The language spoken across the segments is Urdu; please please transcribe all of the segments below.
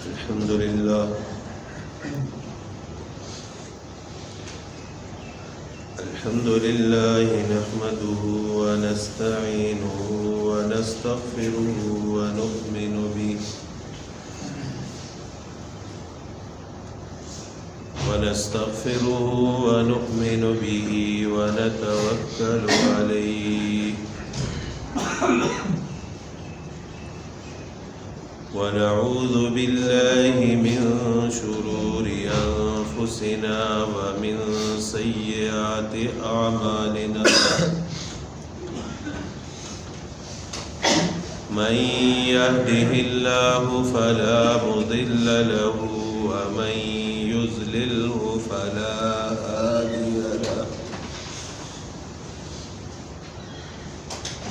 الحمد لله نحمده ونستعينه ونستغفره ونؤمن به ونتوكل عليه ونعوذ بالله من شرور أنفسنا ومن سيئات أعمالنا من يهده الله فلا مضل له ومن يضلله فلا هادي له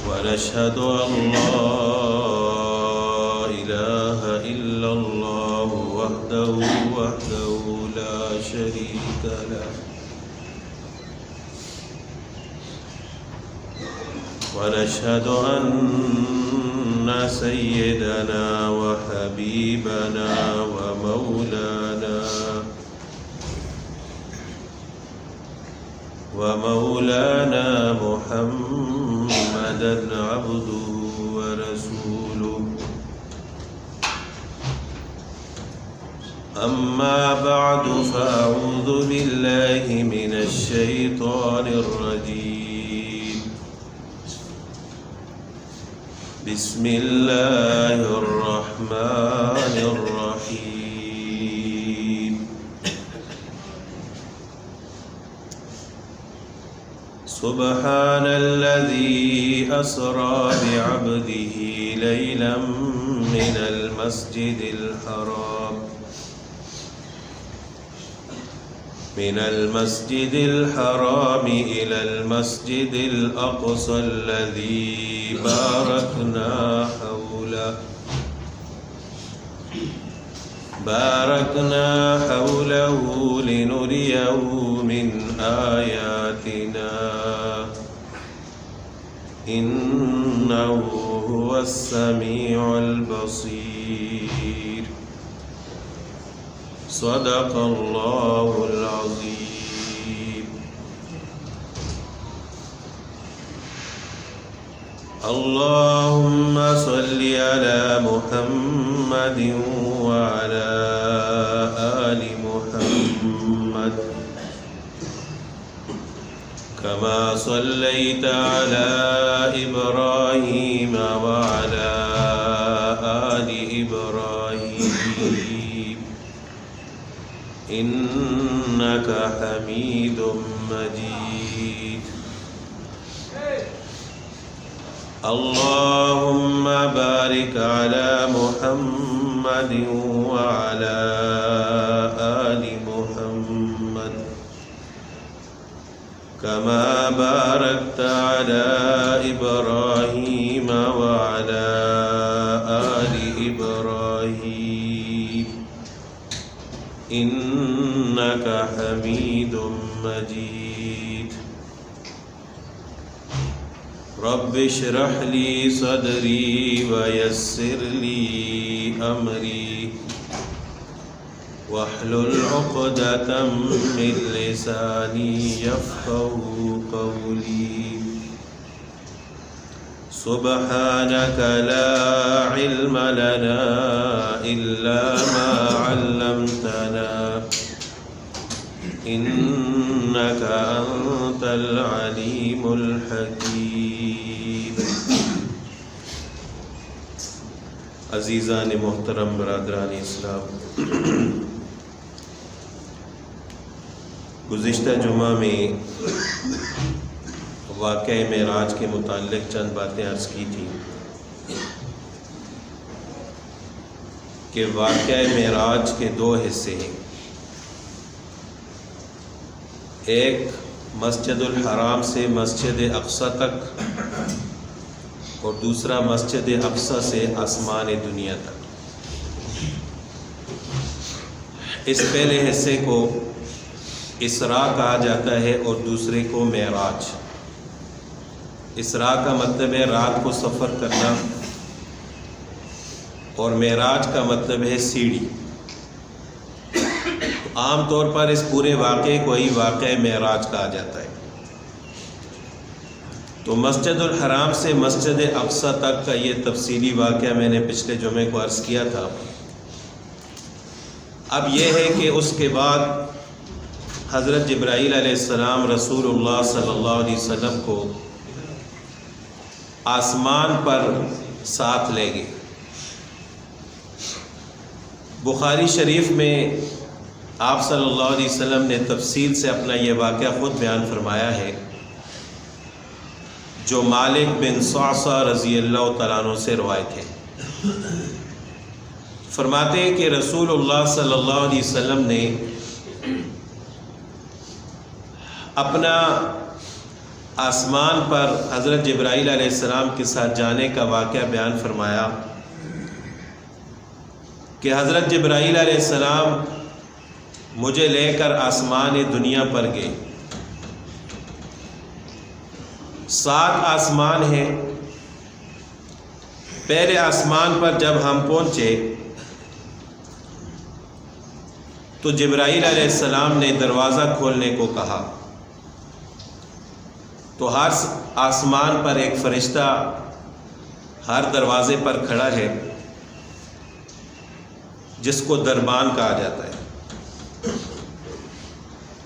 ونشهد أن لا إله إلا الله وحده لا شريك له ونشهد أن سيدنا وحبيبنا ومولانا محمدا عبده ورسوله أما بعد فأعوذ بالله من الشيطان الرجيم بسم الله الرحمن الرحيم سبحان الذي أسرى بعبده ليلا من المسجد الحرام إلى المسجد الأقصى الذي باركنا حوله لنريه من آياتنا إنه هو السميع البصير صدق الله العظيم اللهم صل على محمد وعلى آل محمد كما صليت على إبراهيم وعلى آل إبراهيم إنك حميد مجيد اللهم بارك على محمد وعلى آل محمد كما باركت على إبراهيم وعلى آل إبراهيم إنك حميد مجيد رب اشرح لي صدري ويسر لي أمري واحلل عقدة من لساني يفقهوا قولي سبحانك لا علم لنا إلا ما علمتنا إنك أنت العليم الحكيم عزیزان محترم برادران اسلام، گزشتہ جمعہ میں واقعہ معراج کے متعلق چند باتیں عرض کی تھیں کہ واقعہ معراج کے دو حصے ہیں، ایک مسجد الحرام سے مسجد اقصی تک اور دوسرا مسجد اقصی سے آسمان دنیا تک۔ اس پہلے حصے کو اسراء کہا جاتا ہے اور دوسرے کو معراج۔ اسراء کا مطلب ہے رات کو سفر کرنا اور معراج کا مطلب ہے سیڑھی۔ عام طور پر اس پورے واقعے کو ہی واقعہ معراج کہا جاتا ہے۔ تو مسجد الحرام سے مسجد اقصی تک کا یہ تفصیلی واقعہ میں نے پچھلے جمعے کو عرض کیا تھا۔ اب یہ ہے کہ اس کے بعد حضرت جبرائیل علیہ السلام رسول اللہ صلی اللہ علیہ وسلم کو آسمان پر ساتھ لے گئے۔ بخاری شریف میں آپ صلی اللہ علیہ وسلم نے تفصیل سے اپنا یہ واقعہ خود بیان فرمایا ہے، جو مالک بن صعصع رضی اللہ تعالیٰ عنہ سے روایت ہے۔ فرماتے ہیں کہ رسول اللہ صلی اللہ علیہ وسلم نے اپنا آسمان پر حضرت جبرائیل علیہ السلام کے ساتھ جانے کا واقعہ بیان فرمایا کہ حضرت جبرائیل علیہ السلام مجھے لے کر آسمان دنیا پر گئے۔ 7 آسمان ہیں۔ پہلے آسمان پر جب ہم پہنچے تو جبرائیل علیہ السلام نے دروازہ کھولنے کو کہا، تو ہر آسمان پر ایک فرشتہ ہر دروازے پر کھڑا ہے، جس کو دربان کہا جاتا ہے۔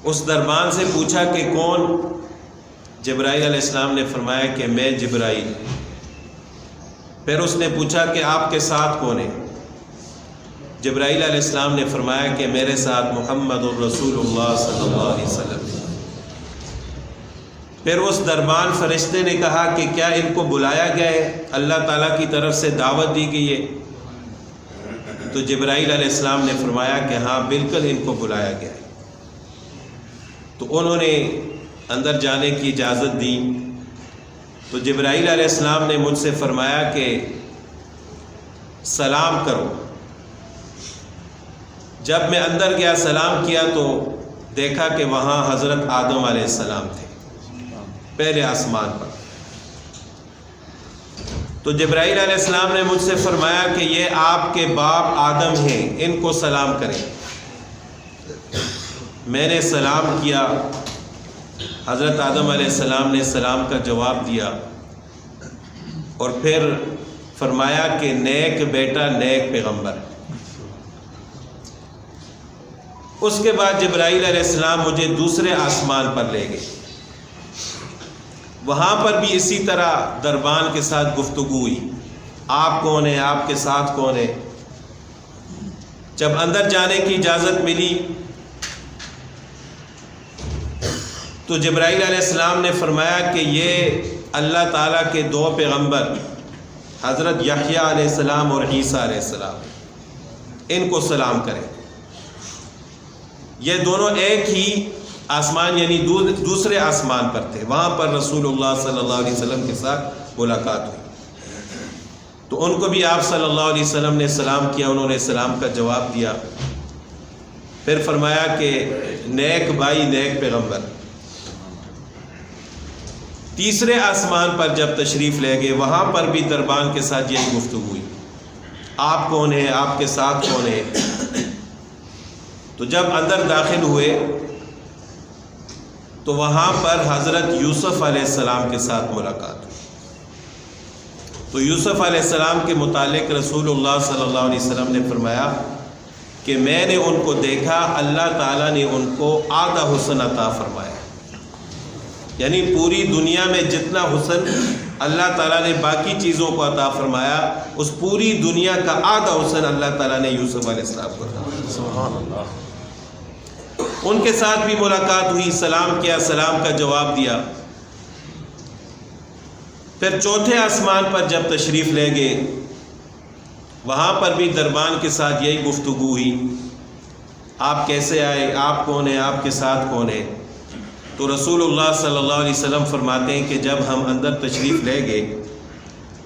اس دربان سے پوچھا کہ کون؟ جبرائیل علیہ السلام نے فرمایا کہ میں جبرائیل۔ پھر اس نے پوچھا کہ آپ کے ساتھ کون ہے؟ جبرائیل علیہ السلام نے فرمایا کہ میرے ساتھ محمد الرسول اللہ صلی اللہ علیہ وسلم۔ پھر اس دربان فرشتے نے کہا کہ کیا ان کو بلایا گیا ہے، اللہ تعالیٰ کی طرف سے دعوت دی گئی ہے؟ تو جبرائیل علیہ السلام نے فرمایا کہ ہاں بالکل ان کو بلایا گیا ہے۔ تو انہوں نے اندر جانے کی اجازت دی۔ تو جبرائیل علیہ السلام نے مجھ سے فرمایا کہ سلام کرو۔ جب میں اندر گیا سلام کیا تو دیکھا کہ وہاں حضرت آدم علیہ السلام تھے پہلے آسمان پر۔ تو جبرائیل علیہ السلام نے مجھ سے فرمایا کہ یہ آپ کے باپ آدم ہیں، ان کو سلام کریں۔ میں نے سلام کیا، حضرت آدم علیہ السلام نے سلام کا جواب دیا، اور پھر فرمایا کہ نیک بیٹا نیک پیغمبر۔ اس کے بعد جبرائیل علیہ السلام مجھے دوسرے آسمان پر لے گئے۔ وہاں پر بھی اسی طرح دربان کے ساتھ گفتگو ہوئی، آپ کون ہیں، آپ کے ساتھ کون ہے۔ جب اندر جانے کی اجازت ملی تو جبرائیل علیہ السلام نے فرمایا کہ یہ اللہ تعالیٰ کے 2 پیغمبر حضرت یحییٰ علیہ السلام اور عیسیٰ علیہ السلام، ان کو سلام کریں۔ یہ دونوں ایک ہی آسمان یعنی دوسرے آسمان پر تھے، وہاں پر رسول اللہ صلی اللہ علیہ وسلم کے ساتھ ملاقات ہوئی۔ تو ان کو بھی آپ صلی اللہ علیہ وسلم نے سلام کیا، انہوں نے سلام کا جواب دیا۔ پھر فرمایا کہ نیک بھائی نیک پیغمبر۔ تیسرے آسمان پر جب تشریف لے گئے وہاں پر بھی دربان کے ساتھ یہی گفتگو ہوئی، آپ کون ہیں، آپ کے ساتھ کون ہے۔ تو جب اندر داخل ہوئے تو وہاں پر حضرت یوسف علیہ السلام کے ساتھ ملاقات ہوئی۔ تو یوسف علیہ السلام کے متعلق رسول اللہ صلی اللہ علیہ وسلم نے فرمایا کہ میں نے ان کو دیکھا، اللہ تعالیٰ نے ان کو آدھا حسن عطا فرمایا، یعنی پوری دنیا میں جتنا حسن اللہ تعالیٰ نے باقی چیزوں کو عطا فرمایا، اس پوری دنیا کا آدھا حسن اللہ تعالیٰ نے یوسف علیہ السلام کو عطا فرمایا۔ سبحان اللہ۔ ان کے ساتھ بھی ملاقات ہوئی، سلام کیا، سلام کا جواب دیا۔ پھر چوتھے آسمان پر جب تشریف لے گئے وہاں پر بھی دربان کے ساتھ یہی گفتگو ہوئی، آپ کیسے آئے، آپ کون ہیں، آپ کے ساتھ کون ہے۔ تو رسول اللہ صلی اللہ علیہ وسلم فرماتے ہیں کہ جب ہم اندر تشریف لے گئے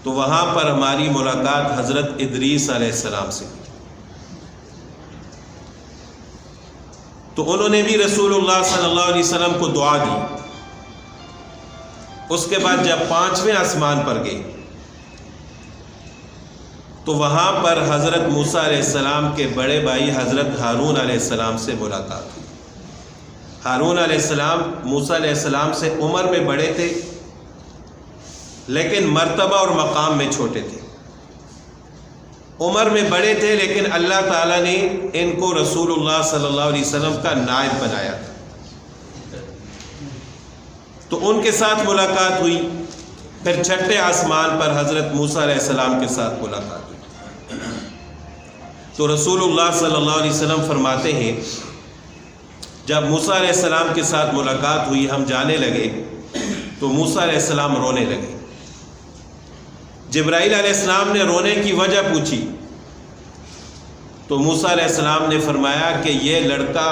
تو وہاں پر ہماری ملاقات حضرت ادریس علیہ السلام سے، تو انہوں نے بھی رسول اللہ صلی اللہ علیہ وسلم کو دعا دی۔ اس کے بعد جب 5ویں آسمان پر گئے تو وہاں پر حضرت موسیٰ علیہ السلام کے بڑے بھائی حضرت ہارون علیہ السلام سے ملاقات ہوئی۔ ہارون علیہ السلام موسیٰ علیہ السلام سے عمر میں بڑے تھے، لیکن مرتبہ اور مقام میں چھوٹے تھے۔ عمر میں بڑے تھے، لیکن اللہ تعالیٰ نے ان کو رسول اللہ صلی اللہ علیہ وسلم کا نائب بنایا تھا۔ تو ان کے ساتھ ملاقات ہوئی، پھر چھٹے آسمان پر حضرت موسیٰ علیہ السلام کے ساتھ ملاقات ہوئی۔ تو رسول اللہ صلی اللہ علیہ وسلم فرماتے ہیں جب موسیٰ علیہ السلام کے ساتھ ملاقات ہوئی، ہم جانے لگے تو موسیٰ علیہ السلام رونے لگے۔ جبرائیل علیہ السلام نے رونے کی وجہ پوچھی تو موسیٰ علیہ السلام نے فرمایا کہ یہ لڑکا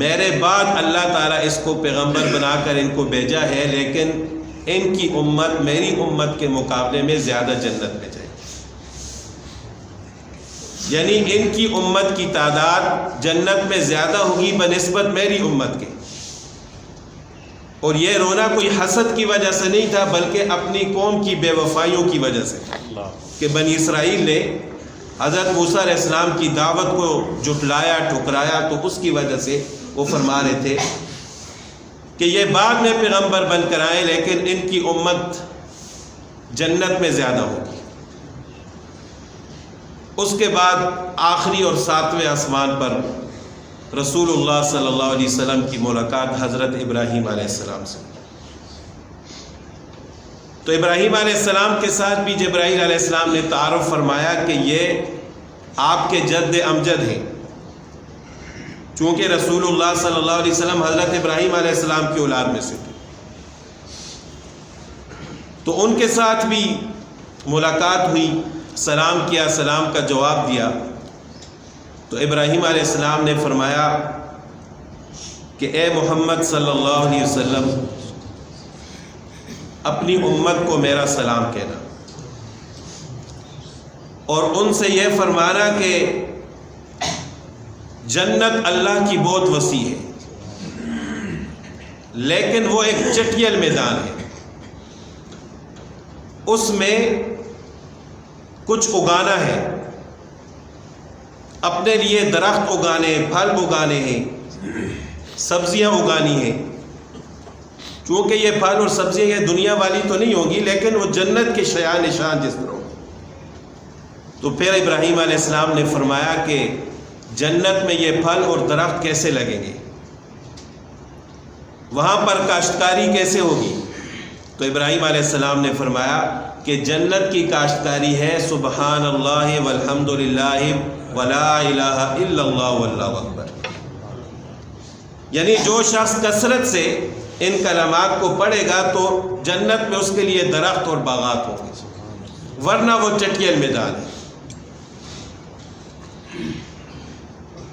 میرے بعد اللہ تعالیٰ اس کو پیغمبر بنا کر ان کو بھیجا ہے، لیکن ان کی امت میری امت کے مقابلے میں زیادہ جنت میں جائے، یعنی ان کی امت کی تعداد جنت میں زیادہ ہوگی بنسبت میری امت کے۔ اور یہ رونا کوئی حسد کی وجہ سے نہیں تھا، بلکہ اپنی قوم کی بے وفائیوں کی وجہ سے کہ بنی اسرائیل نے حضرت موسیٰ علیہ السلام کی دعوت کو جھٹلایا، ٹھکرایا، تو اس کی وجہ سے وہ فرما رہے تھے کہ یہ بعد میں پیغمبر بن کر آئے، لیکن ان کی امت جنت میں زیادہ ہوگی۔ اس کے بعد آخری اور 7ویں آسمان پر رسول اللہ صلی اللہ علیہ وسلم کی ملاقات حضرت ابراہیم علیہ السلام سے۔ تو ابراہیم علیہ السلام کے ساتھ بھی جبرائیل علیہ السلام نے تعارف فرمایا کہ یہ آپ کے جد امجد ہیں، چونکہ رسول اللہ صلی اللہ علیہ وسلم حضرت ابراہیم علیہ السلام کی اولاد میں سے تھے۔ تو ان کے ساتھ بھی ملاقات ہوئی، سلام کیا، سلام کا جواب دیا۔ تو ابراہیم علیہ السلام نے فرمایا کہ اے محمد صلی اللہ علیہ وسلم، اپنی امت کو میرا سلام کہنا، اور ان سے یہ فرمانا کہ جنت اللہ کی بہت وسیع ہے، لیکن وہ ایک چٹیل میدان ہے، اس میں کچھ اگانا ہے، اپنے لیے درخت اگانے، پھل اگانے ہیں، سبزیاں اگانی ہیں۔ چونکہ یہ پھل اور سبزیاں یہ دنیا والی تو نہیں ہوگی، لیکن وہ جنت کے شیاء نشان جس طرح ہوگی۔ تو پھر ابراہیم علیہ السلام نے فرمایا کہ جنت میں یہ پھل اور درخت کیسے لگیں گے، وہاں پر کاشتکاری کیسے ہوگی؟ تو ابراہیم علیہ السلام نے فرمایا کہ جنت کی کاشتکاری ہے سبحان اللہ والحمد للہ ولا الہ الا اللہ واللہ اکبر، یعنی جو شخص کثرت سے ان کلمات کو پڑھے گا تو جنت میں اس کے لیے درخت اور باغات ہوں گے، ورنہ وہ چٹیل میدان ہے۔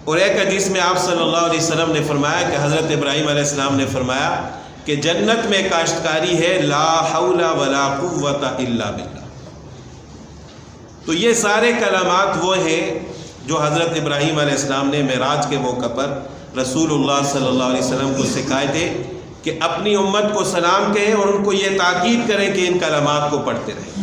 اور ایک حدیث میں آپ صلی اللہ علیہ وسلم نے فرمایا کہ حضرت ابراہیم علیہ السلام نے فرمایا کہ جنت میں کاشتکاری ہے لا حول ولا قوت الا باللہ۔ تو یہ سارے کلمات وہ ہیں جو حضرت ابراہیم علیہ السلام نے معراج کے موقع پر رسول اللہ صلی اللہ علیہ وسلم کو سکھائے تھے کہ اپنی امت کو سلام کہیں اور ان کو یہ تاکید کریں کہ ان کلمات کو پڑھتے رہیں۔